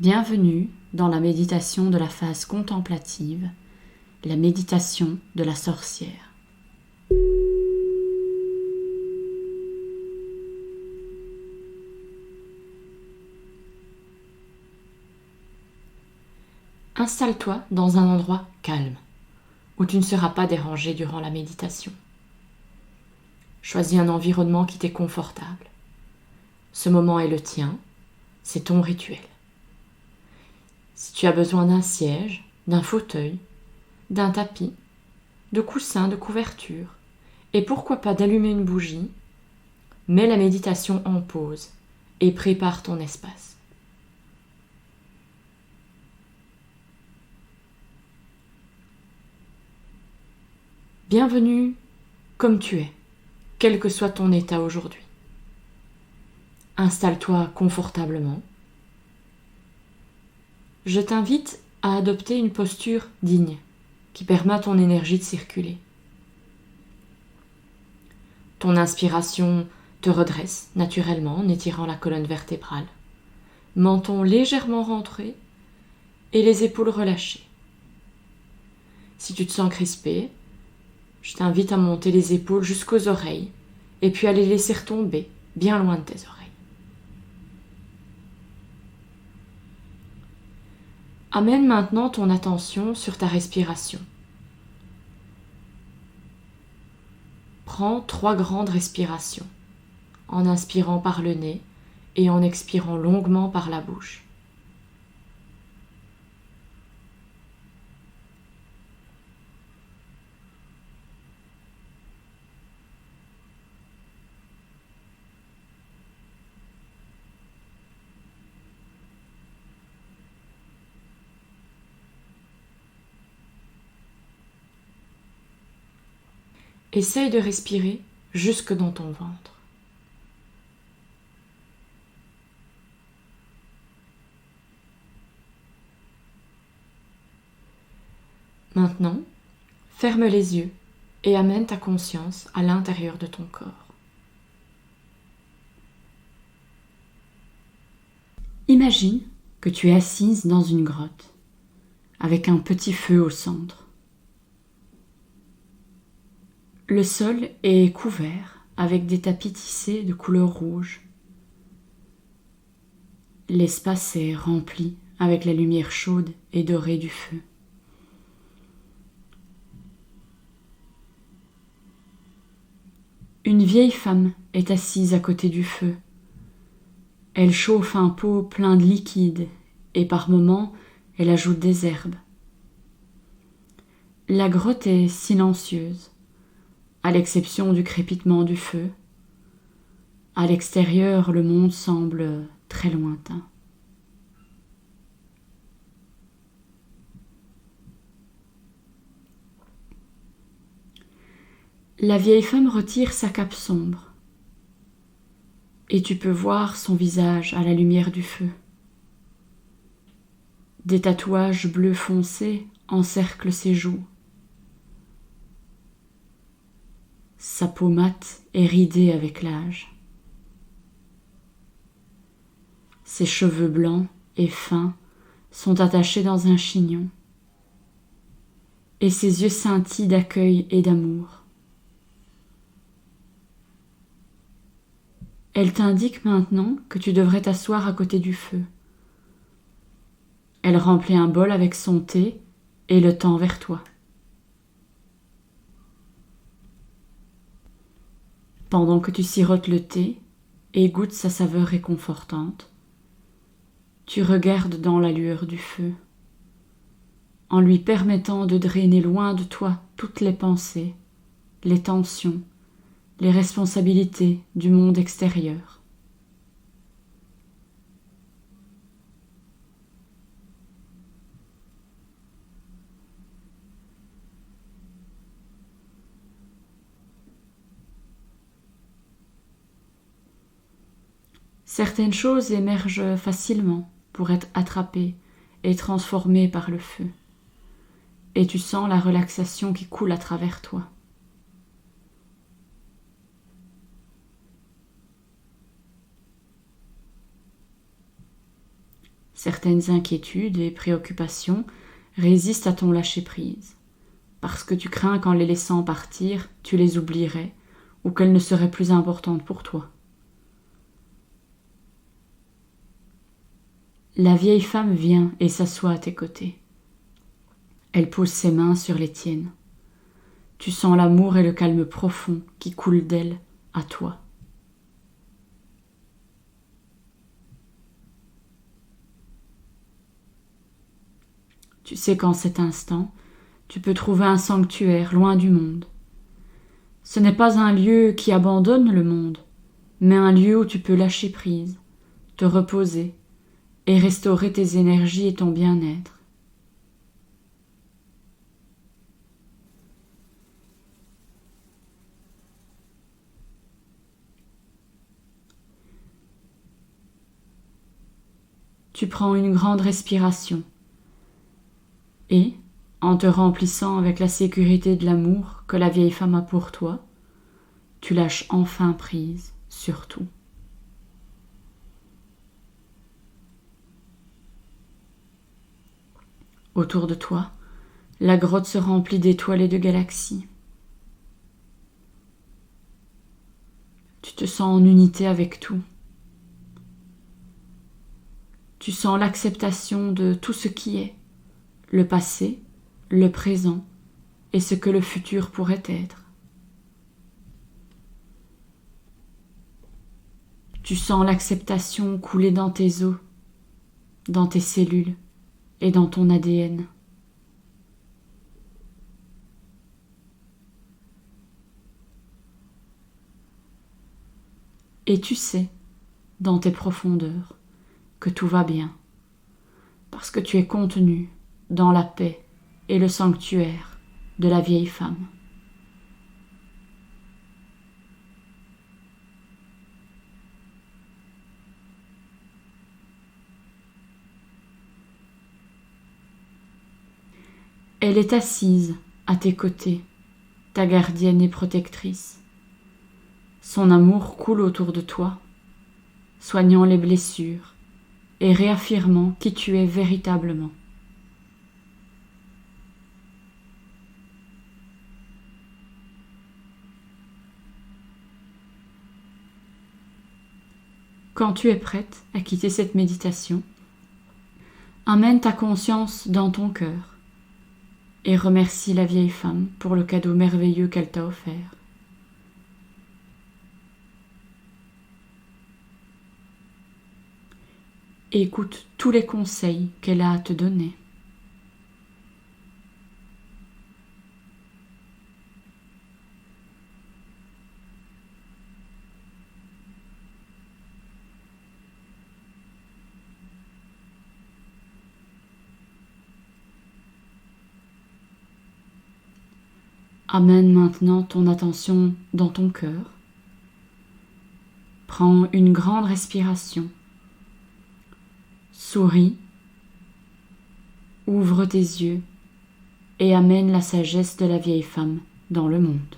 Bienvenue dans la méditation de la phase contemplative, la méditation de la sorcière. Installe-toi dans un endroit calme, où tu ne seras pas dérangé durant la méditation. Choisis un environnement qui t'est confortable. Ce moment est le tien, c'est ton rituel. Si tu as besoin d'un siège, d'un fauteuil, d'un tapis, de coussins, de couverture, et pourquoi pas d'allumer une bougie, mets la méditation en pause et prépare ton espace. Bienvenue comme tu es, quel que soit ton état aujourd'hui. Installe-toi confortablement. Je t'invite à adopter une posture digne qui permet à ton énergie de circuler. Ton inspiration te redresse naturellement en étirant la colonne vertébrale, menton légèrement rentré et les épaules relâchées. Si tu te sens crispé, je t'invite à monter les épaules jusqu'aux oreilles et puis à les laisser retomber bien loin de tes oreilles. Amène maintenant ton attention sur ta respiration. Prends 3 grandes respirations, en inspirant par le nez et en expirant longuement par la bouche. Essaye de respirer jusque dans ton ventre. Maintenant, ferme les yeux et amène ta conscience à l'intérieur de ton corps. Imagine que tu es assise dans une grotte, avec un petit feu au centre. Le sol est couvert avec des tapis tissés de couleur rouge. L'espace est rempli avec la lumière chaude et dorée du feu. Une vieille femme est assise à côté du feu. Elle chauffe un pot plein de liquide et par moments elle ajoute des herbes. La grotte est silencieuse, à l'exception du crépitement du feu. À l'extérieur, le monde semble très lointain. La vieille femme retire sa cape sombre et tu peux voir son visage à la lumière du feu. Des tatouages bleu foncé encerclent ses joues. Sa peau mate est ridée avec l'âge. Ses cheveux blancs et fins sont attachés dans un chignon et ses yeux scintillent d'accueil et d'amour. Elle t'indique maintenant que tu devrais t'asseoir à côté du feu. Elle remplit un bol avec son thé et le tend vers toi. Pendant que tu sirotes le thé et goûtes sa saveur réconfortante, tu regardes dans la lueur du feu, en lui permettant de drainer loin de toi toutes les pensées, les tensions, les responsabilités du monde extérieur. Certaines choses émergent facilement pour être attrapées et transformées par le feu, et tu sens la relaxation qui coule à travers toi. Certaines inquiétudes et préoccupations résistent à ton lâcher-prise, parce que tu crains qu'en les laissant partir, tu les oublierais ou qu'elles ne seraient plus importantes pour toi. La vieille femme vient et s'assoit à tes côtés. Elle pose ses mains sur les tiennes. Tu sens l'amour et le calme profond qui coulent d'elle à toi. Tu sais qu'en cet instant, tu peux trouver un sanctuaire loin du monde. Ce n'est pas un lieu qui abandonne le monde, mais un lieu où tu peux lâcher prise, te reposer et restaurer tes énergies et ton bien-être. Tu prends une grande respiration et, en te remplissant avec la sécurité de l'amour que la vieille femme a pour toi, tu lâches enfin prise sur tout. Autour de toi, la grotte se remplit d'étoiles et de galaxies. Tu te sens en unité avec tout. Tu sens l'acceptation de tout ce qui est, le passé, le présent et ce que le futur pourrait être. Tu sens l'acceptation couler dans tes os, dans tes cellules et dans ton ADN. Et tu sais, dans tes profondeurs, que tout va bien, parce que tu es contenu dans la paix et le sanctuaire de la vieille femme. Elle est assise à tes côtés, ta gardienne et protectrice. Son amour coule autour de toi, soignant les blessures et réaffirmant qui tu es véritablement. Quand tu es prête à quitter cette méditation, amène ta conscience dans ton cœur et remercie la vieille femme pour le cadeau merveilleux qu'elle t'a offert. Écoute tous les conseils qu'elle a à te donner. Amène maintenant ton attention dans ton cœur. Prends une grande respiration. Souris, ouvre tes yeux et amène la sagesse de la vieille femme dans le monde.